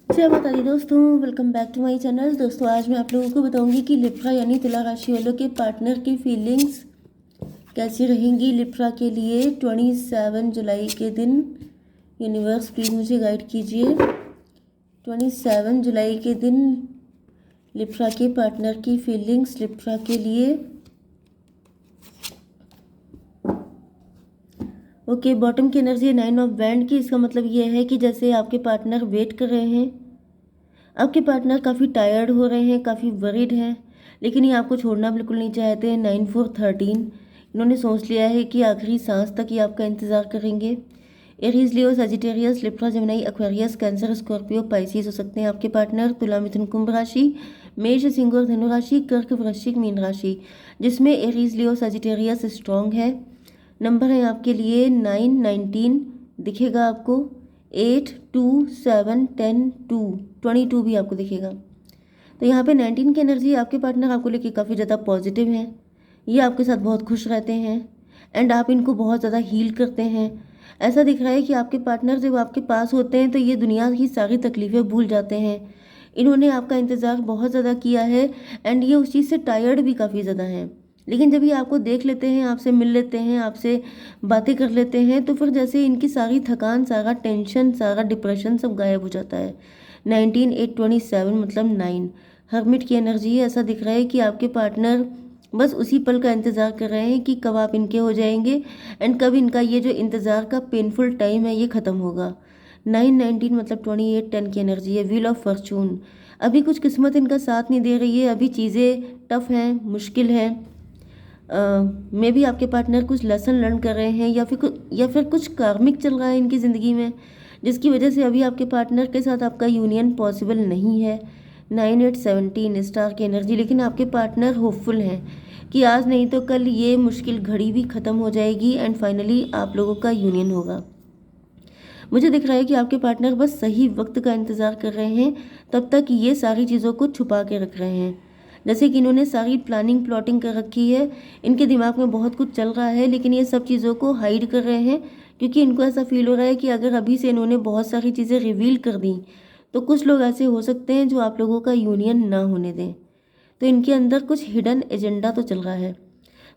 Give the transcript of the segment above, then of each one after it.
जय माता दी दोस्तों, welcome back to my channel. दोस्तों आज मैं आप लोगों को बताऊंगी कि लिब्रा यानी तुला राशि वालों के पार्टनर की फीलिंग्स कैसी रहेंगी लिब्रा के लिए 27 जुलाई के दिन। यूनिवर्स प्लीज़ मुझे गाइड कीजिए। 27 जुलाई के दिन लिब्रा के पार्टनर की फीलिंग्स लिब्रा के लिए। ओके, बॉटम की एनर्जी है 9 ऑफ वैंड की। इसका मतलब ये है कि जैसे आपके पार्टनर वेट कर रहे हैं, आपके पार्टनर काफ़ी टायर्ड हो रहे हैं, काफ़ी वरीड हैं, लेकिन ये आपको छोड़ना बिल्कुल नहीं चाहते हैं। 9 4 13 इन्होंने सोच लिया है कि आखिरी सांस तक ये आपका इंतज़ार करेंगे। Aries, Leo, Sagittarius, Libra, Gemini, Aquarius, Cancer, Scorpio, Pisces हो सकते हैं आपके पार्टनर। तुला, मिथुन, कुंभ राशि, मेष, सिंह और धनु राशि, कर्क, वृश्चिक, मीन राशि, जिसमें एरीज, लियो, सजिटेरियस स्ट्रॉन्ग है। नंबर है आपके लिए 9 19 दिखेगा आपको, 8 2 7 10 2 22 भी आपको दिखेगा। तो यहाँ पे 19 की एनर्जी, आपके पार्टनर आपको लेके काफ़ी ज़्यादा पॉजिटिव हैं। ये आपके साथ बहुत खुश रहते हैं एंड आप इनको बहुत ज़्यादा हील करते हैं। ऐसा दिख रहा है कि आपके पार्टनर जब आपके पास होते हैं तो ये दुनिया की सारी तकलीफ़ें भूल जाते हैं। इन्होंने आपका इंतज़ार बहुत ज़्यादा किया है एंड ये उस चीज़ से टायर्ड भी काफ़ी ज़्यादा हैं। लेकिन जब ये आपको देख लेते हैं, आपसे मिल लेते हैं, आपसे बातें कर लेते हैं, तो फिर जैसे इनकी सारी थकान, सारा टेंशन, सारा डिप्रेशन सब गायब हो जाता है। 19 8 27 मतलब 9 हर्मिट की एनर्जी है। ऐसा दिख रहा है कि आपके पार्टनर बस उसी पल का इंतज़ार कर रहे हैं कि कब आप इनके हो जाएंगे एंड कब इनका ये जो इंतज़ार का पेनफुल टाइम है ये ख़त्म होगा। 9 19 मतलब 28 10 की एनर्जी है। व्हील ऑफ फॉर्चून, अभी कुछ किस्मत इनका साथ नहीं दे रही है, अभी चीज़ें टफ हैं, मुश्किल हैं। मे भी आपके पार्टनर कुछ लेसन लर्न कर रहे हैं या फिर कुछ कार्मिक चल रहा है इनकी ज़िंदगी में, जिसकी वजह से अभी आपके पार्टनर के साथ आपका यूनियन पॉसिबल नहीं है। 9 8 17 स्टार की एनर्जी, लेकिन आपके पार्टनर होपफुल हैं कि आज नहीं तो कल ये मुश्किल घड़ी भी ख़त्म हो जाएगी एंड फाइनली आप लोगों का यूनियन होगा। मुझे दिख रहा है कि आपके पार्टनर बस सही वक्त का इंतज़ार कर रहे हैं, तब तक ये सारी चीज़ों को छुपा के रख रहे हैं। जैसे कि इन्होंने सारी प्लानिंग प्लॉटिंग कर रखी है, इनके दिमाग में बहुत कुछ चल रहा है, लेकिन ये सब चीज़ों को हाइड कर रहे हैं क्योंकि इनको ऐसा फील हो रहा है कि अगर अभी से इन्होंने बहुत सारी चीज़ें रिवील कर दी तो कुछ लोग ऐसे हो सकते हैं जो आप लोगों का यूनियन ना होने दें। तो इनके अंदर कुछ हिडन एजेंडा तो चल रहा है,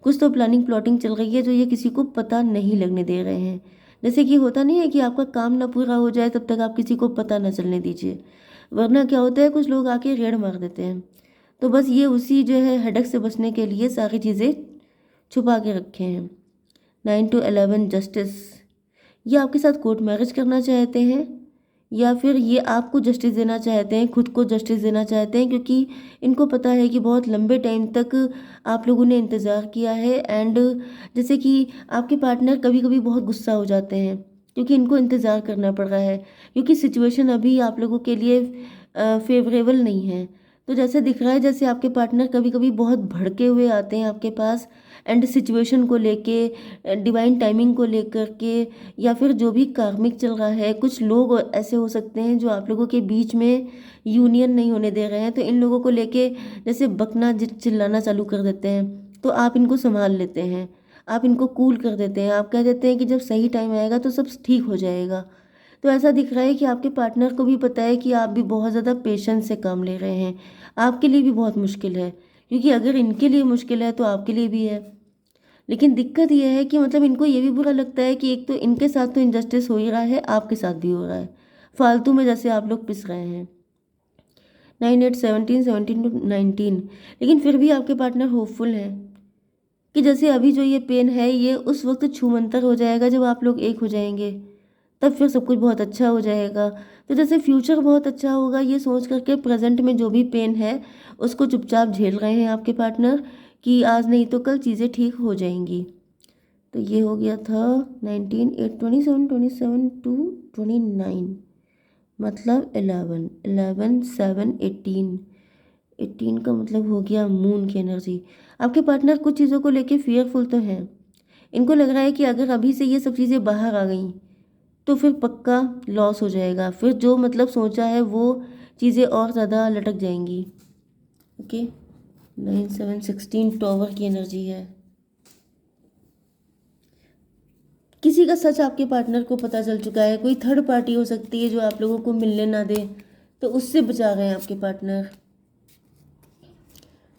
कुछ तो प्लानिंग प्लॉटिंग चल रही है जो ये किसी को पता नहीं लगने दे रहे हैं। जैसे कि होता नहीं है कि आपका काम ना पूरा हो जाए तब तक आप किसी को पता ना चलने दीजिए, वरना क्या होता है कुछ लोग आके रेड मार देते हैं। तो बस ये उसी जो है हेडक से बचने के लिए सारी चीज़ें छुपा के रखे हैं। 9 to 11 जस्टिस, ये आपके साथ कोर्ट मैरिज करना चाहते हैं या फिर ये आपको जस्टिस देना चाहते हैं, खुद को जस्टिस देना चाहते हैं, क्योंकि इनको पता है कि बहुत लंबे टाइम तक आप लोगों ने इंतज़ार किया है एंड जैसे कि आपके पार्टनर कभी कभी बहुत गुस्सा हो जाते हैं क्योंकि इनको इंतज़ार करना पड़ रहा है, क्योंकि सिचुएशन अभी आप लोगों के लिए फेवरेबल नहीं है। तो जैसे दिख रहा है जैसे आपके पार्टनर कभी कभी बहुत भड़के हुए आते हैं आपके पास एंड सिचुएशन को लेके, डिवाइन टाइमिंग को लेकर के, या फिर जो भी कार्मिक चल रहा है। कुछ लोग ऐसे हो सकते हैं जो आप लोगों के बीच में यूनियन नहीं होने दे रहे हैं, तो इन लोगों को लेके जैसे बकना चिल्लाना चालू कर देते हैं, तो आप इनको संभाल लेते हैं, आप इनको कूल कर देते हैं, आप कह देते हैं कि जब सही टाइम आएगा तो सब ठीक हो जाएगा। तो ऐसा दिख रहा है कि आपके पार्टनर को भी पता है कि आप भी बहुत ज़्यादा पेशेंस से काम ले रहे हैं, आपके लिए भी बहुत मुश्किल है, क्योंकि अगर इनके लिए मुश्किल है तो आपके लिए भी है। लेकिन दिक्कत यह है कि मतलब इनको ये भी बुरा लगता है कि एक तो इनके साथ तो इनजस्टिस हो ही रहा है, आपके साथ भी हो रहा है, फालतू में जैसे आप लोग पिस रहे हैं। 9 8 17 17 to 19, लेकिन फिर भी आपके पार्टनर होपफुल हैं कि जैसे अभी जो ये पेन है ये उस वक्त छूमंतर हो जाएगा जब आप लोग एक हो जाएंगे, तब फिर सब कुछ बहुत अच्छा हो जाएगा। तो जैसे फ्यूचर बहुत अच्छा होगा ये सोच करके प्रेजेंट में जो भी पेन है उसको चुपचाप झेल रहे हैं आपके पार्टनर कि आज नहीं तो कल चीज़ें ठीक हो जाएंगी। तो ये हो गया था 19 8 27 27 to 29, मतलब 11 11 7 18 का मतलब हो गया मून की एनर्जी। आपके पार्टनर कुछ चीज़ों को लेके फियरफुल तो हैं, इनको लग रहा है कि अगर अभी से ये सब चीज़ें बाहर आ गई तो फिर पक्का लॉस हो जाएगा, फिर जो मतलब सोचा है वो चीज़ें और ज़्यादा लटक जाएंगी। ओके, 9 7 16 टॉवर की एनर्जी है। किसी का सच आपके पार्टनर को पता चल चुका है, कोई थर्ड पार्टी हो सकती है जो आप लोगों को मिलने ना दे, तो उससे बचा रहे हैं आपके पार्टनर।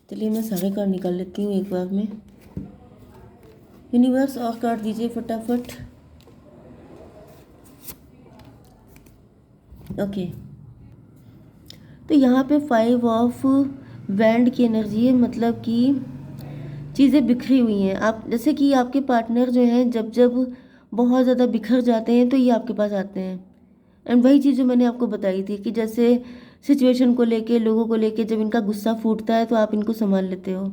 चलिए मैं सारे कार्ड निकाल लेती हूँ एक बार में। यूनिवर्स और कार्ड दीजिए फटाफट। ओके, तो यहाँ पे 5 ऑफ वैंड की एनर्जी है, मतलब कि चीज़ें बिखरी हुई हैं। आप जैसे कि आपके पार्टनर जो हैं जब जब बहुत ज़्यादा बिखर जाते हैं तो ये आपके पास आते हैं। एंड वही चीज़ जो मैंने आपको बताई थी कि जैसे सिचुएशन को लेके, लोगों को लेके जब इनका गुस्सा फूटता है तो आप इनको संभाल लेते हो।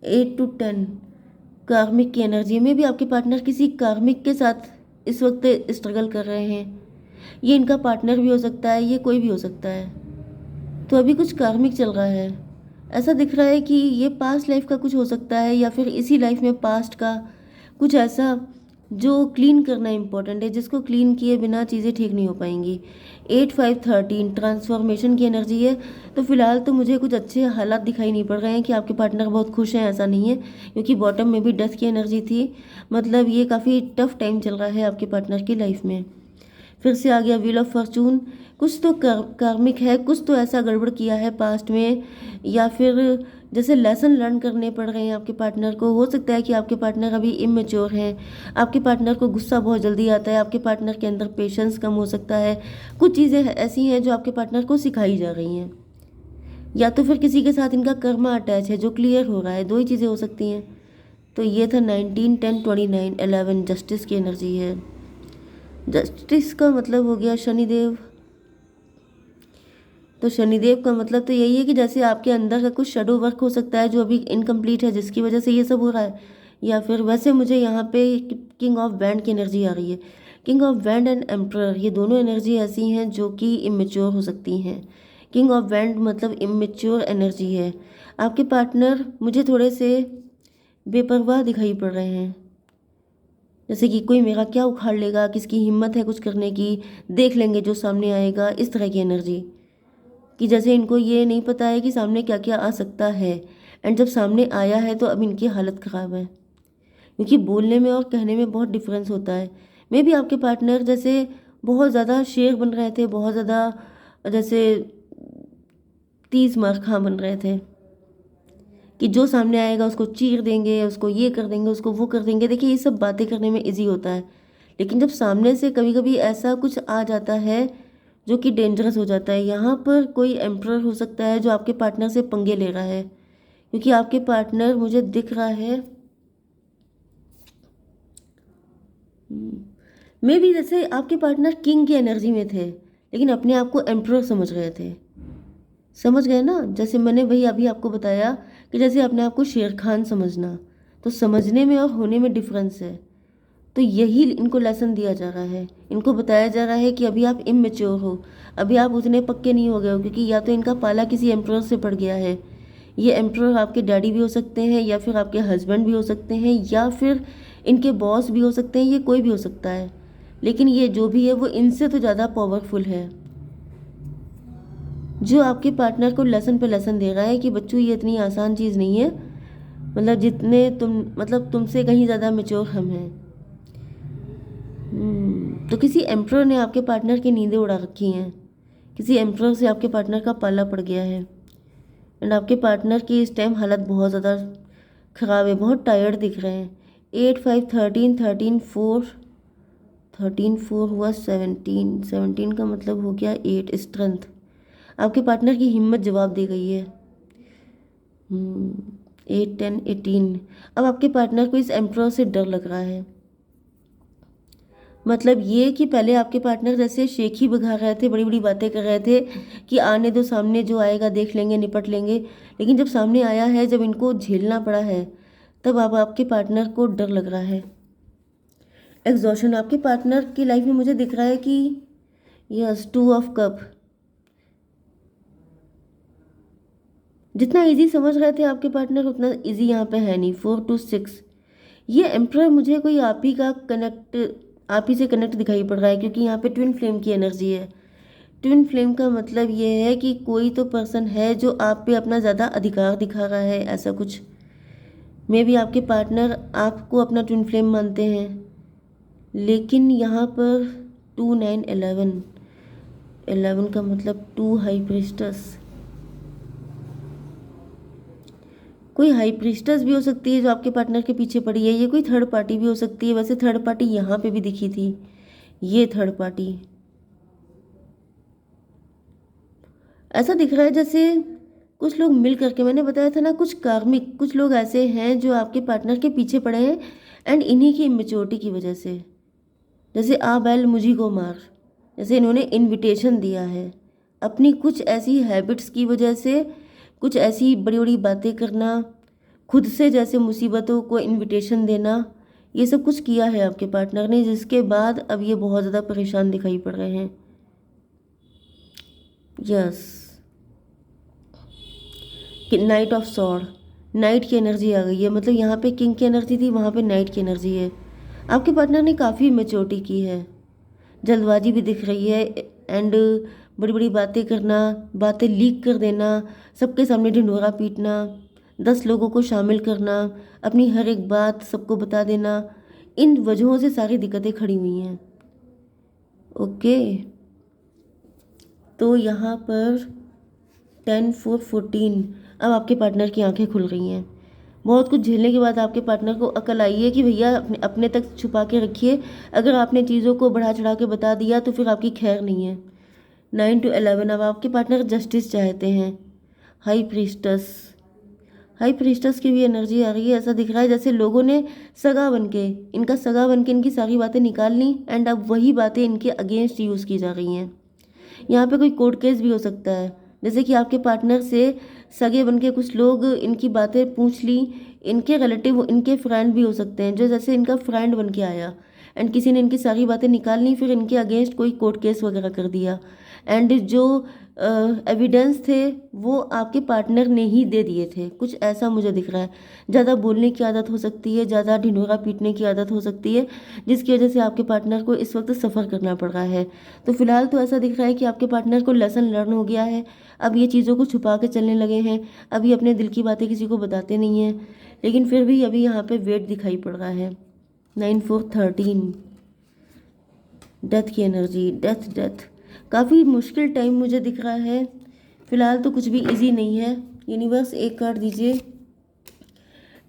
8 to 10 कार्मिक की एनर्जी में भी आपके पार्टनर किसी कार्मिक के साथ इस वक्त स्ट्रगल कर रहे हैं। ये इनका पार्टनर भी हो सकता है, ये कोई भी हो सकता है। तो अभी कुछ कार्मिक चल रहा है। ऐसा दिख रहा है कि ये पास्ट लाइफ का कुछ हो सकता है, या फिर इसी लाइफ में पास्ट का कुछ ऐसा जो क्लीन करना इम्पोर्टेंट है, जिसको क्लीन किए बिना चीज़ें ठीक नहीं हो पाएंगी। 8 5 13 ट्रांसफॉर्मेशन की एनर्जी है। तो फिलहाल तो मुझे कुछ अच्छे हालात दिखाई नहीं पड़ रहे हैं कि आपके पार्टनर बहुत खुश हैं, ऐसा नहीं है, क्योंकि बॉटम में भी डेथ की एनर्जी थी। मतलब ये काफ़ी टफ टाइम चल रहा है आपके पार्टनर की लाइफ में। फिर से आ गया व्हील ऑफ फॉर्चून। कुछ तो कार्मिक है, कुछ तो ऐसा गड़बड़ किया है पास्ट में, या फिर जैसे लेसन लर्न करने पड़ रहे हैं आपके पार्टनर को। हो सकता है कि आपके पार्टनर अभी इमेच्योर हैं, आपके पार्टनर को गुस्सा बहुत जल्दी आता है, आपके पार्टनर के अंदर पेशेंस कम हो सकता है। कुछ चीज़ें ऐसी हैं जो आपके पार्टनर को सिखाई जा रही हैं, या तो फिर किसी के साथ इनका कर्मा अटैच है जो क्लियर हो रहा है। दो ही चीज़ें हो सकती हैं। तो ये था 19 10 29 11 जस्टिस की एनर्जी है। जस्टिस का मतलब हो गया शनिदेव। तो शनिदेव का मतलब तो यही है कि जैसे आपके अंदर का कुछ शेडो वर्क हो सकता है जो अभी इनकम्प्लीट है, जिसकी वजह से ये सब हो रहा है। या फिर वैसे मुझे यहाँ पे किंग ऑफ वैंड की एनर्जी आ रही है। King of wand and emperor, ये दोनों एनर्जी ऐसी हैं जो कि इमेच्योर हो सकती हैं। किंग ऑफ वैंड मतलब इमेच्योर एनर्जी है। आपके पार्टनर मुझे थोड़े से बेपरवाह दिखाई पड़ रहे हैं, जैसे कि कोई मेरा क्या उखाड़ लेगा, किसकी हिम्मत है कुछ करने की, देख लेंगे जो सामने आएगा, इस तरह की एनर्जी। कि जैसे इनको ये नहीं पता है कि सामने क्या क्या आ सकता है, एंड जब सामने आया है तो अब इनकी हालत ख़राब है, क्योंकि बोलने में और कहने में बहुत डिफरेंस होता है। मे भी आपके पार्टनर जैसे बहुत ज़्यादा शेर बन रहे थे, बहुत ज़्यादा जैसे तीस मार खां बन रहे थे कि जो सामने आएगा उसको चीर देंगे, उसको ये कर देंगे, उसको वो कर देंगे। देखिए ये सब बातें करने में इजी होता है, लेकिन जब सामने से कभी कभी ऐसा कुछ आ जाता है जो कि डेंजरस हो जाता है। यहाँ पर कोई एम्परर हो सकता है जो आपके पार्टनर से पंगे ले रहा है, क्योंकि आपके पार्टनर मुझे दिख रहा है मे भी जैसे आपके पार्टनर किंग की एनर्जी में थे, लेकिन अपने आप को एम्परर समझ रहे थे। समझ गए ना? जैसे मैंने वही अभी आपको बताया कि जैसे अपने आप को शेर खान समझना, तो समझने में और होने में डिफरेंस है। तो यही इनको लेसन दिया जा रहा है, इनको बताया जा रहा है कि अभी आप इमेच्योर हो, अभी आप उतने पक्के नहीं हो गए हो, क्योंकि या तो इनका पाला किसी एम्परर से पड़ गया है। ये एम्परर आपके डैडी भी हो सकते हैं, या फिर आपके हस्बैंड भी हो सकते हैं, या फिर इनके बॉस भी हो सकते हैं, ये कोई भी हो सकता है। लेकिन ये जो भी है वो इनसे तो ज़्यादा पावरफुल है, जो आपके पार्टनर को लेसन पे लेसन दे रहा है कि बच्चों ये इतनी आसान चीज़ नहीं है, मतलब जितने तुम, मतलब तुमसे कहीं ज़्यादा मेच्योर हम हैं। तो किसी एम्परर ने आपके पार्टनर की नींदें उड़ा रखी हैं, किसी एम्परर से आपके पार्टनर का पाला पड़ गया है, एंड आपके पार्टनर की इस टाइम हालत बहुत ज़्यादा ख़राब है, बहुत टायर्ड दिख रहे हैं। 8 5 13 13 4 13 4 हुआ 17 17 का मतलब हो गया 8 स्ट्रेंथ। आपके पार्टनर की हिम्मत जवाब दे गई है। 8 10 18। अब आपके पार्टनर को इस एम्परर से डर लग रहा है। मतलब ये कि पहले आपके पार्टनर जैसे शेखी बघा रहे थे, बड़ी बड़ी बातें कर रहे थे कि आने दो, सामने जो आएगा देख लेंगे, निपट लेंगे। लेकिन जब सामने आया है, जब इनको झेलना पड़ा है, तब अब आपके पार्टनर को डर लग रहा है। एग्जॉशन आपके पार्टनर की लाइफ में मुझे दिख रहा है कि यस 2 ऑफ कप। जितना इजी समझ रहे थे आपके पार्टनर, उतना इजी यहाँ पे है नहीं। 4 to 6। ये एम्परर मुझे कोई आप ही से कनेक्ट दिखाई पड़ रहा है, क्योंकि यहाँ पे ट्विन फ्लेम की एनर्जी है। ट्विन फ्लेम का मतलब ये है कि कोई तो पर्सन है जो आप पे अपना ज़्यादा अधिकार दिखा रहा है, ऐसा कुछ। मे भी आपके पार्टनर आपको अपना ट्विन फ्लेम मानते हैं, लेकिन यहाँ पर 2 9 11 11 का मतलब 2 हाई प्रीस्टस। कोई हाई प्रीस्टस भी हो सकती है जो आपके पार्टनर के पीछे पड़ी है, ये कोई थर्ड पार्टी भी हो सकती है। वैसे थर्ड पार्टी यहाँ पे भी दिखी थी, ये थर्ड पार्टी। ऐसा दिख रहा है जैसे कुछ लोग मिल करके, मैंने बताया था ना, कुछ कार्मिक, कुछ लोग ऐसे हैं जो आपके पार्टनर के पीछे पड़े हैं एंड इन्हीं की इमेच्योरिटी की वजह से। जैसे आ बैल मुझी को मार, जैसे इन्होंने इनविटेशन दिया है अपनी कुछ ऐसी हैबिट्स की वजह से, कुछ ऐसी बड़ी बड़ी बातें करना, खुद से जैसे मुसीबतों को इनविटेशन देना, ये सब कुछ किया है आपके पार्टनर ने, जिसके बाद अब ये बहुत ज़्यादा परेशान दिखाई पड़ रहे हैं। Yes, night of sword, night की एनर्जी आ गई है। मतलब यहाँ पे किंग की एनर्जी थी, वहाँ पे नाइट की एनर्जी है। आपके पार्टनर ने काफ़ी मैच्योरिटी की है, जल्दबाजी भी दिख रही है एंड बड़ी बड़ी बातें करना, बातें लीक कर देना, सबके सामने ढिंढोरा पीटना, 10 लोगों को शामिल करना, अपनी हर एक बात सबको बता देना, इन वजहों से सारी दिक्कतें खड़ी हुई हैं। ओके, तो यहाँ पर 10/4/14, अब आपके पार्टनर की आंखें खुल गई हैं। बहुत कुछ झेलने के बाद आपके पार्टनर को अकल आई है कि भैया अपने अपने तक छुपा के रखिए, अगर आपने चीज़ों को बढ़ा चढ़ा के बता दिया तो फिर आपकी खैर नहीं है। 9 to 11, अब आपके पार्टनर जस्टिस चाहते हैं। हाई प्रीस्टस, हाई प्रीस्टस की भी एनर्जी आ रही है। ऐसा दिख रहा है जैसे लोगों ने सगा बन के, इनका सगा बन के इनकी सारी बातें निकाल ली एंड अब वही बातें इनके अगेंस्ट यूज़ की जा रही हैं। यहाँ पे कोई कोर्ट केस भी हो सकता है, जैसे कि आपके पार्टनर से सगे बन के कुछ लोग इनकी बातें पूछ ली, इनके रिलेटिव, इनके फ्रेंड भी हो सकते हैं, जो जैसे इनका फ्रेंड बन के आया एंड किसी ने इनकी सारी बातें निकाल ली, फिर इनके अगेंस्ट कोई कोर्ट केस वगैरह कर दिया एंड जो एविडेंस थे वो आपके पार्टनर ने ही दे दिए थे, कुछ ऐसा मुझे दिख रहा है। ज़्यादा बोलने की आदत हो सकती है, ज़्यादा ढिंढोरा पीटने की आदत हो सकती है, जिसकी वजह से आपके पार्टनर को इस वक्त सफ़र करना पड़ रहा है। तो फिलहाल तो ऐसा दिख रहा है कि आपके पार्टनर को लेसन लर्न हो गया है, अब ये चीज़ों को छुपा के चलने लगे हैं, अभी अपने दिल की बातें किसी को बताते नहीं हैं, लेकिन फिर भी अभी यहाँ पे वेट दिखाई पड़ रहा है। 9/4/13, डेथ की एनर्जी, डेथ डेथ, काफ़ी मुश्किल टाइम मुझे दिख रहा है। फिलहाल तो कुछ भी इजी नहीं है। यूनिवर्स एक कार्ड दीजिए।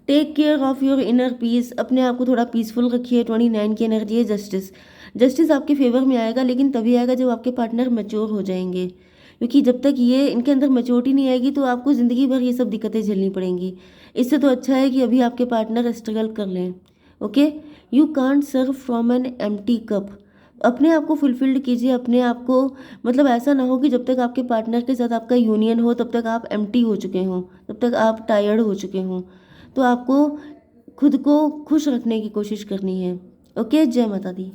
Take care of your inner peace, अपने आप को थोड़ा पीसफुल रखिए। 29 की एनर्जी है जस्टिस। जस्टिस आपके फेवर में आएगा, लेकिन तभी आएगा जब आपके पार्टनर मैच्योर हो जाएंगे, क्योंकि जब तक ये इनके अंदर मैच्योरिटी नहीं आएगी तो आपको ज़िंदगी भर ये सब दिक्कतें झेलनी पड़ेंगी। इससे तो अच्छा है कि अभी आपके पार्टनर स्ट्रगल कर लें। Okay, you can't serve from an empty cup, अपने आप को फुलफिल्ड कीजिए, अपने आप को, मतलब ऐसा ना हो कि जब तक आपके पार्टनर के साथ आपका यूनियन हो तब तक आप एम्प्टी हो चुके हों, तब तक आप टायर्ड हो चुके हों। तो आपको खुद को खुश रखने की कोशिश करनी है। ओके, जय माता दी।